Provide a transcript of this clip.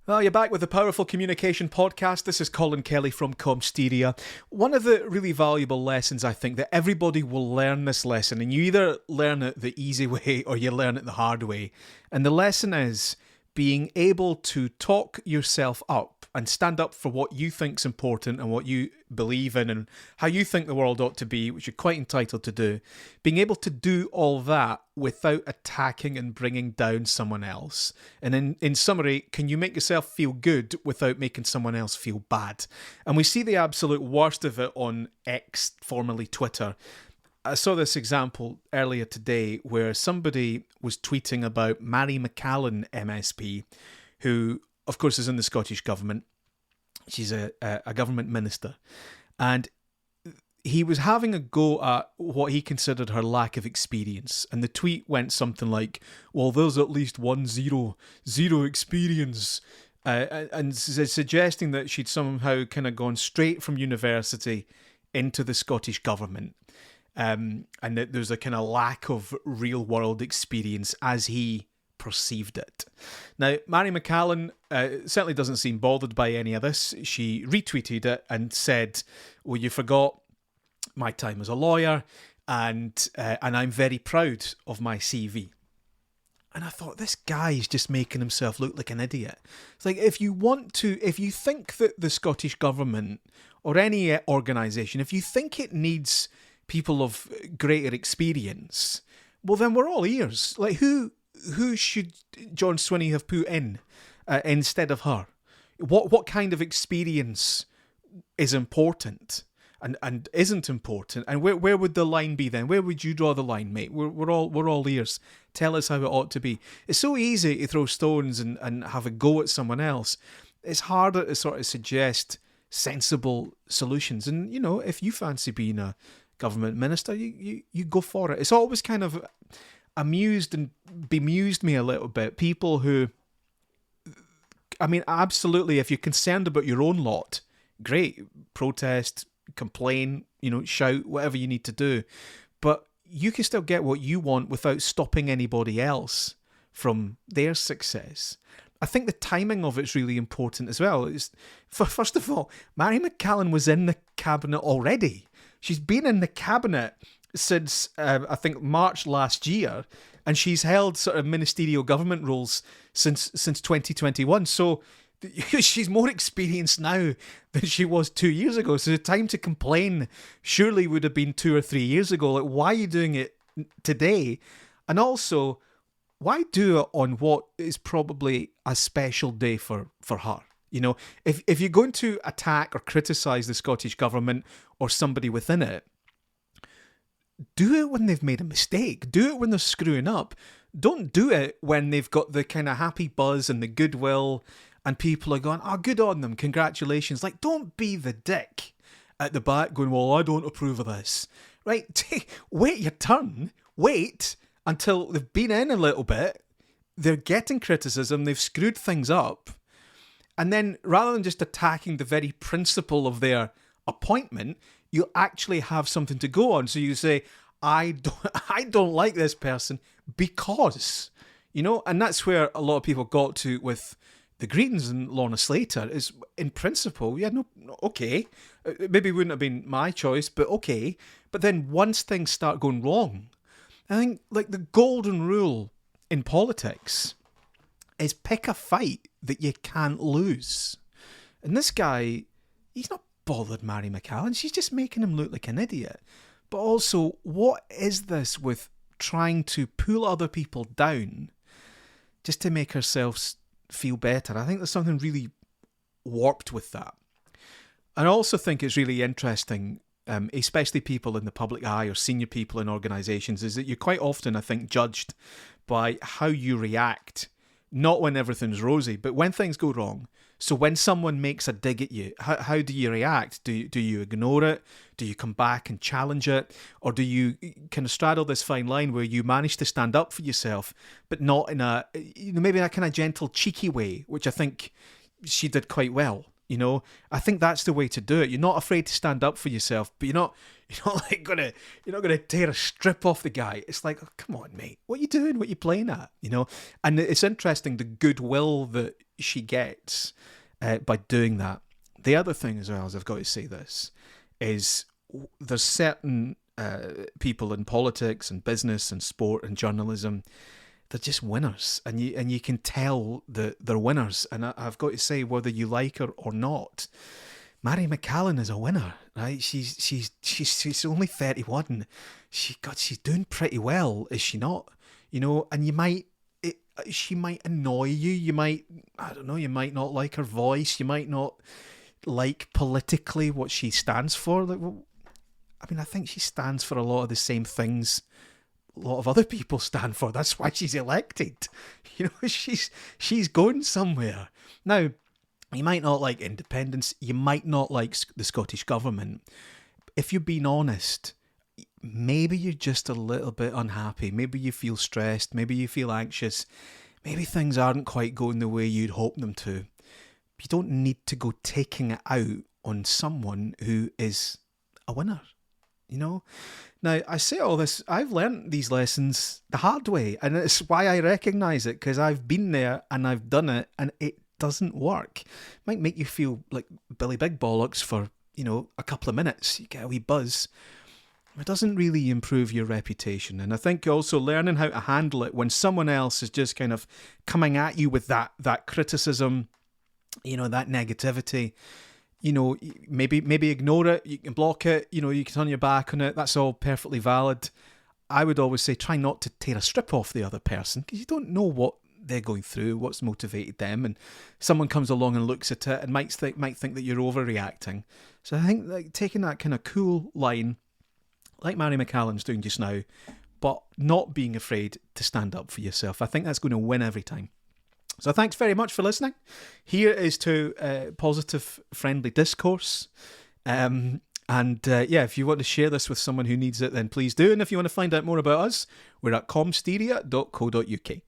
Well, you're back with the Powerful Communication Podcast. This is Colin Kelly from Comsteria. One of the really valuable lessons, I think, that everybody will learn this lesson, and you either learn it the easy way or you learn it the hard way. And the lesson is being able to talk yourself up and stand up for what you think's important and what you believe in and how you think the world ought to be, which you're quite entitled to do. Being able to do all that without attacking and bringing down someone else. And in summary, can you make yourself feel good without making someone else feel bad? And we see the absolute worst of it on X, formerly Twitter. I saw this example earlier today where somebody was tweeting about Màiri McAllan MSP, who, of course, is in the Scottish Government. She's a government minister. And he was having a go at what he considered her lack of experience. And the tweet went something like, well, there's at least zero experience. And suggesting that she'd somehow kind of gone straight from university into the Scottish Government. And that there's a kind of lack of real world experience as he perceived it. Now, Màiri McAllan certainly doesn't seem bothered by any of this. She retweeted it and said, well, you forgot my time as a lawyer, and I'm very proud of my CV. And I thought, this guy is just making himself look like an idiot. It's like, if you think that the Scottish Government or any organisation, if you think it needs people of greater experience, well, then we're all ears. Like, who should John Swinney have put in instead of her? What kind of experience is important and isn't important? And where would the line be then? Where would you draw the line, mate? We're all ears. Tell us how it ought to be. It's so easy to throw stones and have a go at someone else. It's harder to sort of suggest sensible solutions. And, you know, if you fancy being a government minister, you go for it. It's always kind of amused and bemused me a little bit. People who, I mean, absolutely, if you're concerned about your own lot, great, protest, complain, shout, whatever you need to do. But you can still get what you want without stopping anybody else from their success. I think the timing of it's really important as well. First of all, Màiri McAllan was in the cabinet already. She's been in the cabinet since, I think, March last year, and she's held sort of ministerial government roles since 2021. So she's more experienced now than she was 2 years ago. So the time to complain surely would have been 2 or 3 years ago. Like, why are you doing it today? And also, why do it on what is probably a special day for her? If you're going to attack or criticise the Scottish Government or somebody within it, do it when they've made a mistake. Do it when they're screwing up. Don't do it when they've got the kind of happy buzz and the goodwill and people are going, oh, good on them, congratulations. Like, don't be the dick at the back going, well, I don't approve of this. Right? Wait your turn. Wait until they've been in a little bit. They're getting criticism. They've screwed things up. And then rather than just attacking the very principle of their appointment, you'll actually have something to go on. So you say, I don't like this person because, and that's where a lot of people got to with the Greens and Lorna Slater is, in principle, yeah, no, okay. Maybe it wouldn't have been my choice, but okay. But then once things start going wrong, I think like the golden rule in politics is pick a fight that you can't lose. And this guy, he's not bothered Màiri McAllan. She's just making him look like an idiot. But also, what is this with trying to pull other people down just to make herself feel better? I think there's something really warped with that. And I also think it's really interesting, especially people in the public eye or senior people in organisations, is that you're quite often, I think, judged by how you react, not when everything's rosy, but when things go wrong. So when someone makes a dig at you, how do you react? Do you ignore it? Do you come back and challenge it? Or do you kind of straddle this fine line where you manage to stand up for yourself, but not in a, maybe in a kind of gentle, cheeky way, which I think she did quite well. I think that's the way to do it. You're not afraid to stand up for yourself, but you're not gonna tear a strip off the guy. It's like, oh, come on, mate, what are you doing? What are you playing at? And it's interesting the goodwill that she gets by doing that. The other thing as well, as I've got to say this, is there's certain people in politics and business and sport and journalism, they're just winners, and you can tell that they're winners. And I've got to say, whether you like her or not, Màiri McAllan is a winner, right? She's only 31. She's doing pretty well, is she not? You know, and she might annoy you. You might, I don't know, you might not like her voice. You might not like politically what she stands for. Like, well, I mean, I think she stands for a lot of the same things a lot of other people stand for. That's why she's elected. You know, she's going somewhere. Now, you might not like independence. You might not like the Scottish government. If you're being honest, maybe you're just a little bit unhappy. Maybe you feel stressed. Maybe you feel anxious. Maybe things aren't quite going the way you'd hope them to. You don't need to go taking it out on someone who is a winner, you know? Now, I say all this, I've learnt these lessons the hard way, and it's why I recognise it, because I've been there and I've done it, and it doesn't work. It might make you feel like Billy Big Bollocks for, you know, a couple of minutes. You get a wee buzz. It doesn't really improve your reputation. And I think also learning how to handle it when someone else is just kind of coming at you with that criticism, you know, that negativity, you know, maybe ignore it, you can block it, you know, you can turn your back on it, that's all perfectly valid. I would always say try not to tear a strip off the other person, because you don't know what they're going through, what's motivated them, and someone comes along and looks at it and might think that you're overreacting. So I think like taking that kind of cool line, like Màiri McAllan's doing just now, but not being afraid to stand up for yourself, I think that's going to win every time. So thanks very much for listening. Here is to positive, friendly discourse. Yeah, if you want to share this with someone who needs it, then please do. And if you want to find out more about us, we're at comsteria.co.uk.